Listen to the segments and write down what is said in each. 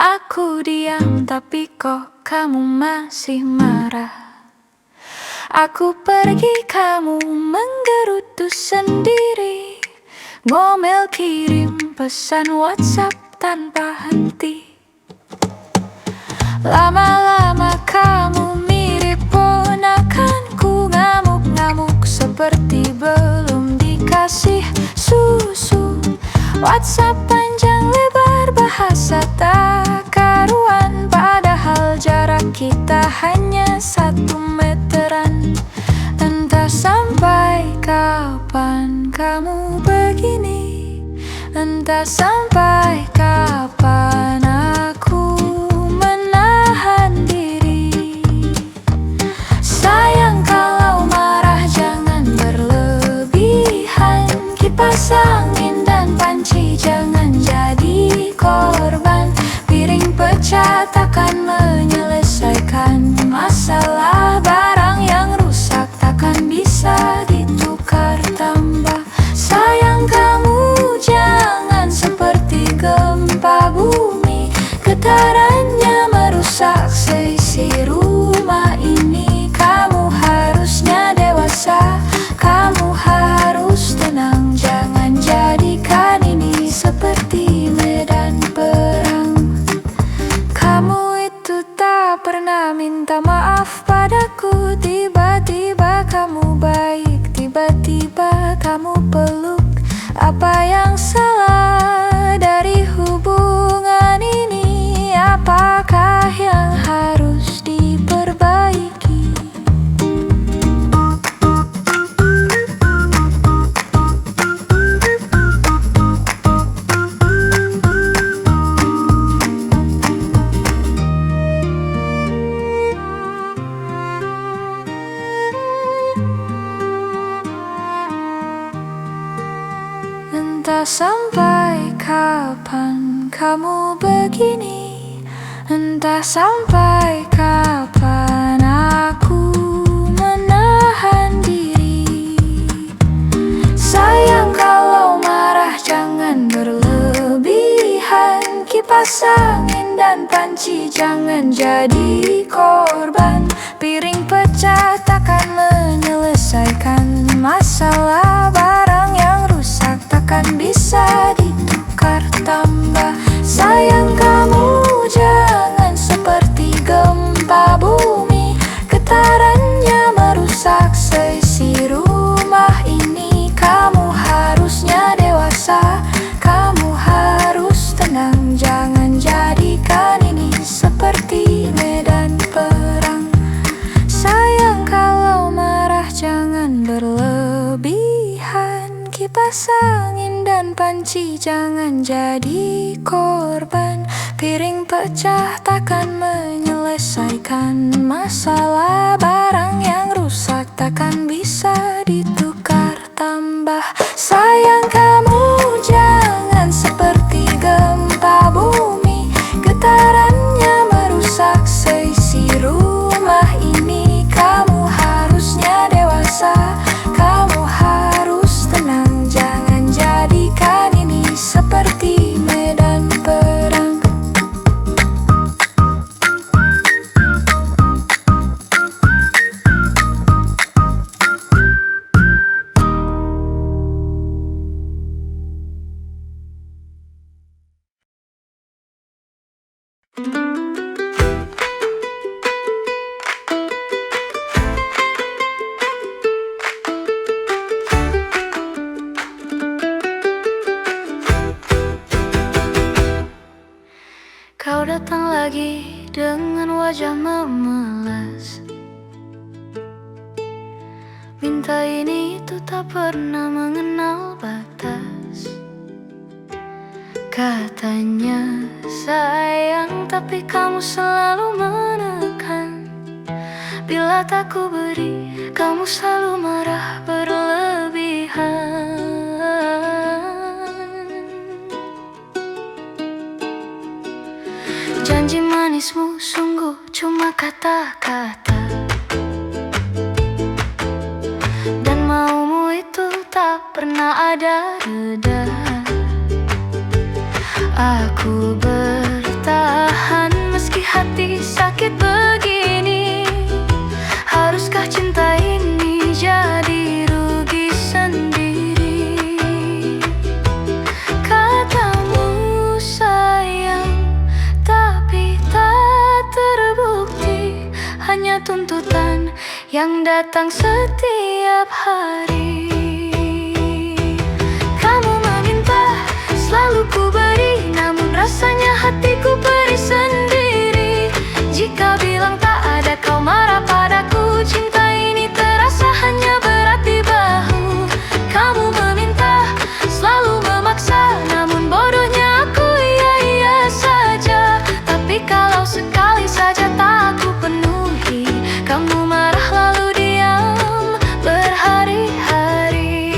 Aku diam tapi kok kamu masih marah. Aku pergi kamu menggerutu sendiri, ngomel kirim pesan WhatsApp tanpa henti. Lama-lama kamu mirip ponakanku, ngamuk-ngamuk seperti belum dikasih susu. WhatsApp panjang lebar, bahasa tak karuan, padahal jarak kita hanya 1 meteran. Entah sampai kapan kamu begini, entah sampai kapan aku menahan diri. Sayang, kalau marah jangan berlebihan. Kipas angin dan panci jangan jadi korban. Piring pecah takkan menyelesaikan masalah. Barang yang rusak takkan bisa ditukar tambah. Sayang, kamu jangan seperti gempa bumi, getarannya merusak seisi rumah ini. Kamu harusnya dewasa, kamu harus tenang. Jangan jadikan ini seperti medan perang. Kamu itu tak pernah minta maaf padaku. Tiba-tiba kamu baik, tiba-tiba kamu peluk. Apa yang salah dari hubungan ini? Apakah yang harus diperbaiki? Entah sampai kapan kamu begini, entah sampai kapan aku menahan diri. Sayang, kalau marah jangan berlebihan. Kipas angin dan panci jangan jadi korban. Piring pecah takkan menyelesaikan masalah. Barang yang rusak takkan bisa ditukar tambah. Sayang, kamu jangan seperti gempa bumi, getarannya merusak seisi rumah ini. Kamu harusnya dewasa, kamu harus tenang. Jangan jadikan ini seperti medan perang. Sayang, kalau marah jangan berlebihan. Kipas angin dan panci jangan jadi korban. Piring pecah takkan menyelesaikan masalah. Barang yang rusak takkan bisa ditukar tambah. Sayang, kamu jangan seperti gempa bumi, getarannya merusak seisi rumah ini. Kamu harusnya dewasa, kamu harus tenang. Jangan jadikan ini seperti medan perang. Kau datang lagi dengan wajah memelas. Minta ini itu tak pernah mengenal batas. Katanya sayang, tapi kamu selalu menekan. Bila tak ku beri, kamu selalu marah berlebihan. Janji manismu sungguh cuma kata-kata, dan maumu itu tak pernah ada reda. Aku bertahan hanya tuntutan yang datang setiap hari. Kamu meminta, selalu ku beri, namun rasanya hatiku perih sendiri. Jika bilang tak ada, kau marah padaku. Cinta ini terasa hanya berat di bahu. Kamu meminta, selalu memaksa, namun bodohnya aku iya-iya saja. Tapi kalau sekali saja tak aku penuhi, kamu marah lalu diam berhari-hari.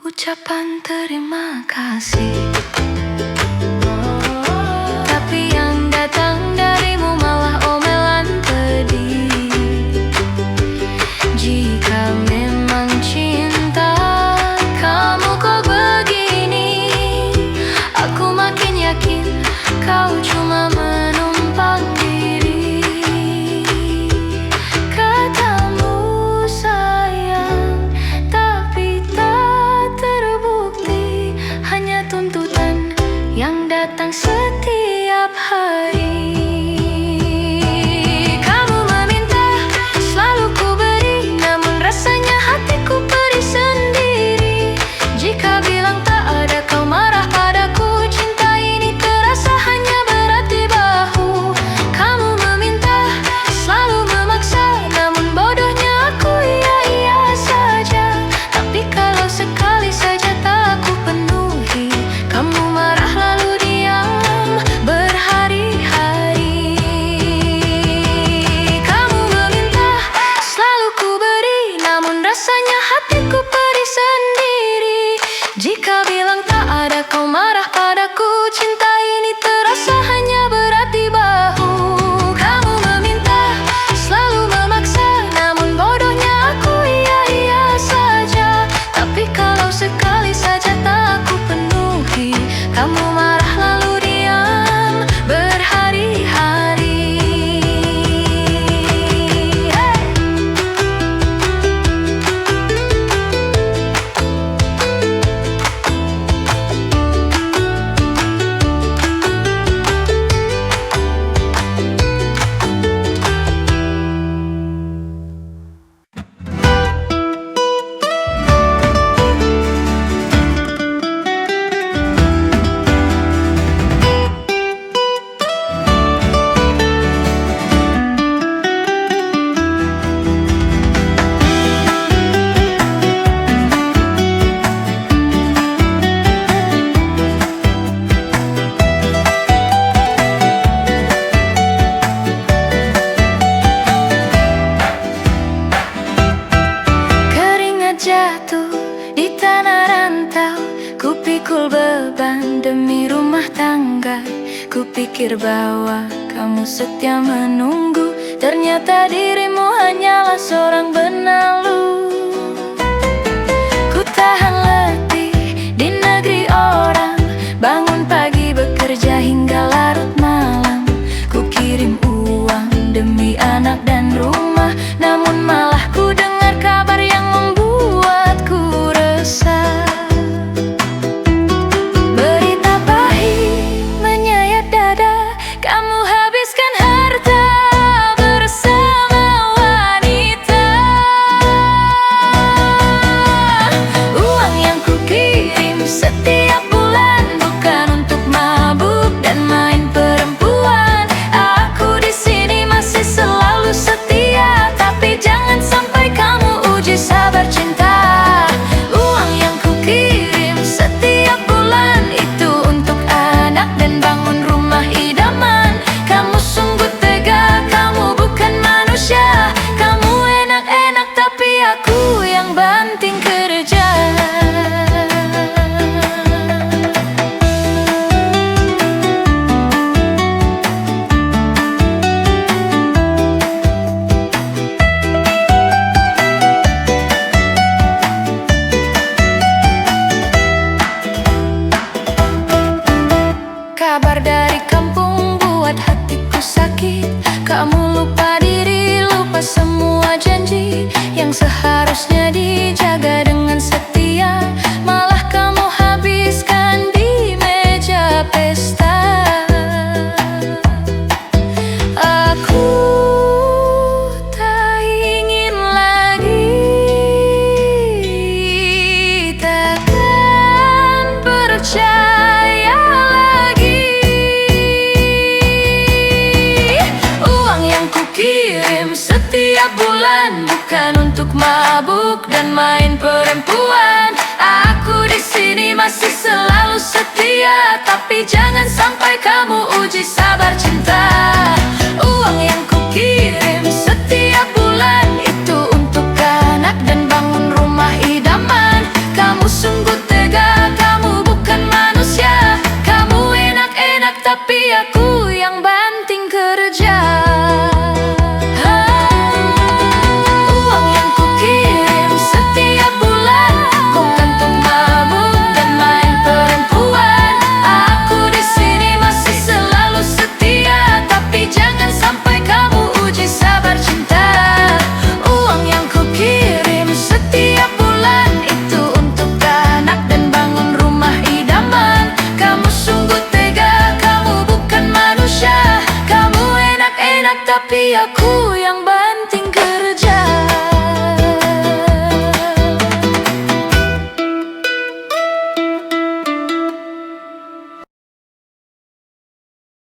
Ucapan terima kasih, tapi yang datang darimu malah omelan pedih. Jika memang cinta kamu kok begini, aku makin yakin kau cuma menumpang diri. Katamu sayang, tapi hanya tuntutan yang datang setiap hari. Kamu meminta, selalu ku beri, namun rasanya hatiku perih sendiri. Jika bilang tak ada, kau marah padaku. Cinta ini terasa hanya berat di bahu. Kamu meminta, selalu memaksa, namun bodohnya aku iya-iya saja. Tapi kalau sekali saja tak aku penuhi, kamu marah lalu diam berhari-hari. Kamu meminta, selalu ku beri, namun rasanya hatiku perih sendiri. Jika bilang tak ada, kau marah padaku. Cinta ini terasa hanya berat di bahu. Kamu meminta, selalu memaksa, namun bodohnya aku iya-iya saja. Tapi kalau sekali saja tak aku penuhi, kamu marah lalu diam berhari-hari. Jatuh di tanah rantau, ku pikul beban demi rumah tangga. Ku pikir bahwa kamu setia menunggu, ternyata dirimu hanyalah seorang benalu. Ku tahan letih di negeri orang, bangun pagi bekerja hingga larut malam. Ku kirim uang demi anak dan rumah, namun malah ku dengar kabar yang membuatku resah. Berita pahit menyayat dada, kamu habiskan harta bersama wanita. Uang setiap bulan, bukan untuk mabuk dan main perempuan. Aku di sini masih selalu setia, tapi jangan sampai kamu uji sabar cinta. Uang yang kukirim setiap bulan itu untuk anak dan bangun rumah idaman. Kamu sungguh tega, kamu bukan manusia. Kamu enak-enak tapi aku yang banting kerja. Uang yang kukirim setiap bulan bukan untuk mabuk dan main perempuan. Aku di sini masih selalu setia, tapi jangan sampai kamu uji sabar cinta. Uang yang kukirim setiap bulan itu untuk anak dan bangun rumah idaman. Kamu sungguh tega, kamu bukan manusia. Kamu enak-enak tapi aku